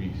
20।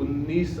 19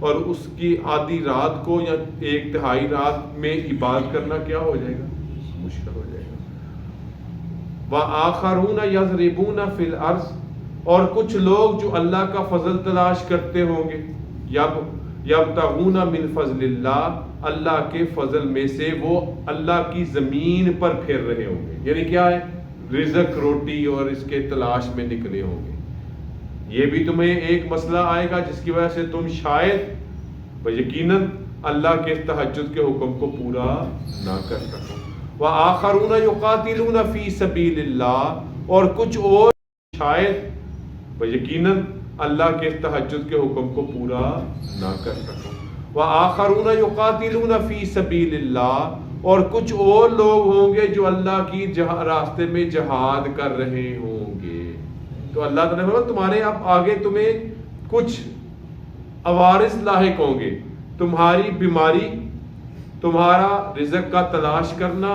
اور اس کی آدھی رات کو یا ایک تہائی رات میں عبادت کرنا کیا ہو جائے گا؟ مشکل ہو جائے گا۔ وَآخَرُونَ يَضْرِبُونَ فِي الْأَرْضِ، اور کچھ لوگ جو اللہ کا فضل تلاش کرتے ہوں گے، یبتغون من فضل اللہ، اللہ کے فضل میں سے وہ اللہ کی زمین پر پھر رہے ہوں گے، یعنی کیا ہے؟ رزق، روٹی اور اس کے تلاش میں نکلے ہوں گے۔ یہ بھی تمہیں ایک مسئلہ آئے گا جس کی وجہ سے تم شاید یقیناً اللہ کے تہجد کے حکم کو پورا نہ کر سکو۔ وآخرون یقاتلون فی سبیل اللہ، اور کچھ اور شاید یقیناً اللہ کے تہجد کے حکم کو پورا نہ کر سکو۔ وآخرون یقاتلون فی سبیل اللہ، اور کچھ اور لوگ ہوں گے جو اللہ کی راستے میں جہاد کر رہے ہوں گے۔ تو اللہ تعالیٰ نے فرمایا تمہارے اب آگے تمہیں کچھ عوارض لاحق ہوں گے، تمہاری بیماری، تمہارا رزق کا تلاش کرنا،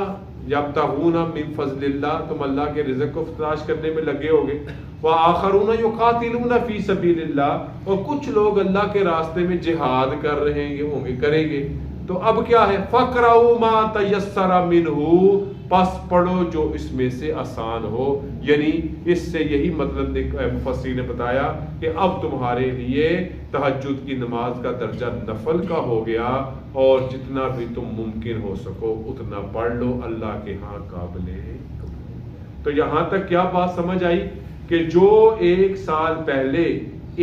یبتغون من فضل اللہ، تم اللہ کے رزق کو تلاش کرنے میں لگے ہوگے۔ وآخرون یقاتلون فی سبیل اللہ، اور کچھ لوگ اللہ کے راستے میں جہاد کر رہے ہوں گے، کریں گے۔ تو اب کیا ہے؟ فَقْرَؤْا مَا تَيَسَّرَ مِنْهُ، پس پڑھو جو اس میں سے آسان ہو، یعنی اس سے یہی مطلب مفسرین نے بتایا کہ اب تمہارے لیے تہجد کی نماز کا درجہ نفل کا ہو گیا، اور جتنا بھی تم ممکن ہو سکو اتنا پڑھ لو، اللہ کے ہاں قابل۔ تو یہاں تک کیا بات سمجھ آئی کہ جو 1 سال پہلے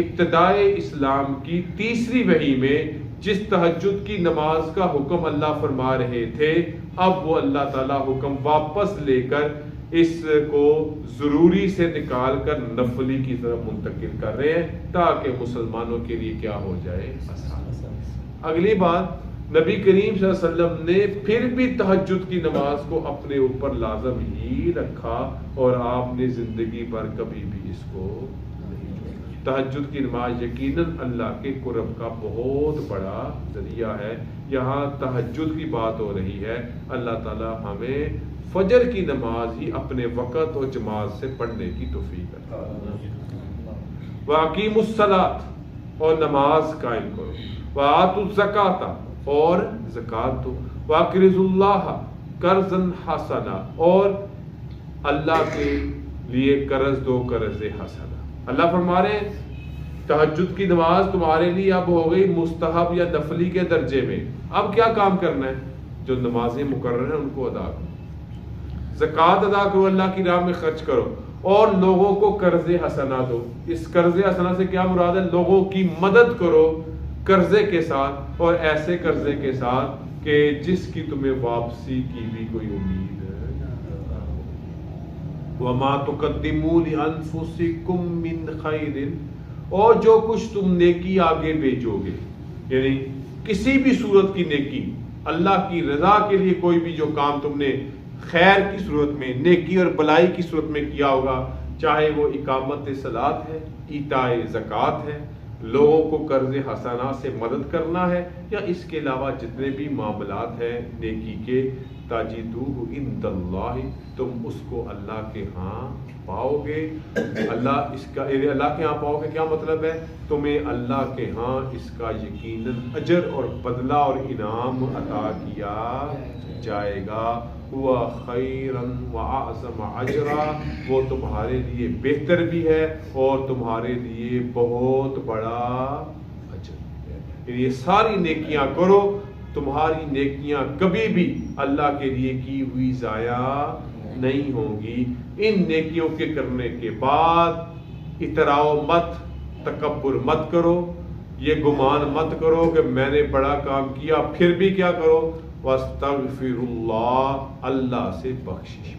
ابتدائے اسلام کی تیسری وحی میں جس تہجد کی نماز کا حکم اللہ فرما رہے تھے، اب وہ اللہ تعالیٰ حکم واپس لے کر اس کو ضروری سے نکال کر نفلی کی طرف منتقل کر رہے ہیں تاکہ مسلمانوں کے لیے کیا ہو جائے؟ آسان۔ اگلی بات، نبی کریم صلی اللہ علیہ وسلم نے پھر بھی تہجد کی نماز کو اپنے اوپر لازم ہی رکھا، اور آپ نے زندگی بھر کبھی بھی اس کو نہیں۔ تہجد کی نماز یقیناً اللہ کے قرب کا بہت بڑا ذریعہ ہے۔ یہاں تہجد کی بات ہو رہی ہے، اللہ تعالی ہمیں فجر کی نماز ہی اپنے وقت اور جماعت سے پڑھنے کی توفیق عطا فرمائے۔ وَأَقِیمُوا الصَّلَاةَ، اور نماز قائم کرو۔ وَآتُوا الزَّکَاةَ، اور زکوٰۃ دو۔ وَأَقْرِضُوا اللَّهَ قَرْضًا حَسَنًا، اور اللہ کے لیے قرض دو، قرض حسنہ۔ اللہ فرما رہے ہیں تہجد کی نماز تمہارے لیے اب ہو گئی مستحب یا نفلی کے درجے میں۔ اب کیا کام کرنا ہے؟ جو نمازیں مقرر ہیں ان کو ادا کرو، زکوٰۃ ادا کرو، اللہ کی راہ میں خرچ کرو، اور لوگوں کو قرض حسنہ دو۔ اس قرض حسنہ سے کیا مراد ہے؟ لوگوں کی مدد کرو قرضے کے ساتھ، اور ایسے قرضے کے ساتھ کہ جس کی تمہیں واپسی کی بھی کوئی امید وَمَا تُقَدِّمُوا لِأَنفُسِكُم مِّن خَيْرٍ، اور جو کچھ تم نیکی آگے بھیجو گے، یعنی کسی بھی صورت کی نیکی، اللہ کی رضا کے لیے کوئی بھی جو کام تم نے خیر کی صورت میں، نیکی اور بلائی کی صورت میں کیا ہوگا، چاہے وہ اقامت صلاۃ ہے، ایتاء زکوٰۃ ہے، لوگوں کو قرض حسنہ سے مدد کرنا ہے، یا اس کے علاوہ جتنے بھی معاملات ہیں نیکی کے، تجدوہ عند اللہ، تم اس کو اللہ کے ہاں پاؤ گے۔ اللہ کے ہاں پاؤ گے کیا مطلب ہے؟ تمہیں اللہ کے ہاں اس کا یقیناً اجر اور بدلہ اور انعام عطا کیا جائے گا۔ ہوا خیراً واعظم اجرا، وہ تمہارے لیے بہتر بھی ہے اور تمہارے لیے بہت بڑا اجر۔ یہ ساری نیکیاں کرو، تمہاری نیکیاں کبھی بھی اللہ کے لیے کی ہوئی ضائع نہیں ہوں گی۔ ان نیکیوں کے کرنے کے بعد اتراؤ مت، تکبر مت کرو، یہ گمان مت کرو کہ میں نے بڑا کام کیا، پھر بھی کیا کرو؟ واستغفر اللہ، اللہ سے بخشش۔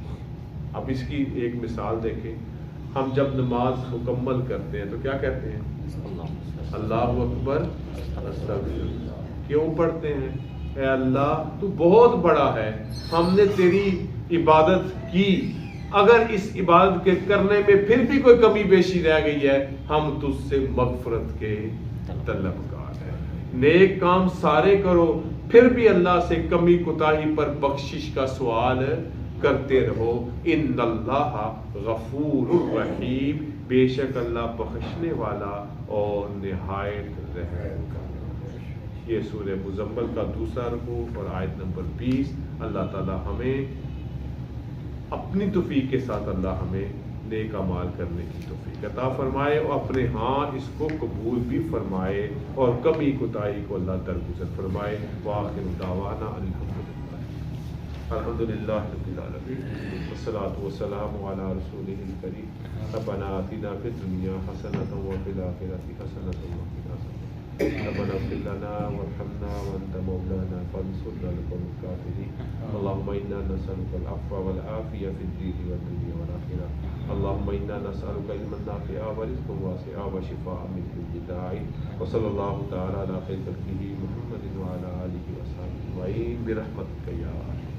اب اس کی ایک مثال دیکھیں، ہم جب نماز مکمل کرتے ہیں تو کیا کہتے ہیں؟ اللہ اکبر، استغفر اللہ۔ کیوں پڑھتے ہیں؟ اے اللہ تو بہت بڑا ہے، ہم نے تیری عبادت کی، اگر اس عبادت کے کرنے میں پھر بھی کوئی کمی بیشی رہ گئی ہے، ہم تجھ سے مغفرت کے طلبگار ہیں۔ نیک کام سارے کرو، پھر بھی اللہ سے کمی کوتاہی پر بخشش کا سوال کرتے رہو۔ ان اللہ غفور الرحیم، بے شک اللہ بخشنے والا اور نہایت رحم کرنے والا۔ یہ سورہ مزمل کا دوسرا رکوع اور آیت نمبر 20۔ اللہ تعالی ہمیں اپنی توفیق کے ساتھ اللہ ہمیں نیک اعمال کرنے کی توفیق عطا فرمائے اور اپنے ہاں اس کو قبول بھی فرمائے اور کمی کوتاہی کو اللہ درگزر فرمائے۔ وآخر دعوانا الحمدللہ رب العالمین والصلاة والسلام علی رسولہ الکریم۔ ربنا آتنا فی الدنیا حسنۃ وفی الآخرۃ حسنۃ وقنا عذاب النار۔ ربنا اغفر لنا وارحمنا وانت مولانا فانصرنا على القوم الكافرين۔ اللهم انا نسألك العفو والعافية في الدين والدنيا والآخرة۔ اللهم انا نسألك علما نافعا ورزقا واسعا وشفاء من كل داء۔ وصلى الله تعالى على خير خلقه محمد وعلى آله وصحبه أجمعين برحمتك يا أرحم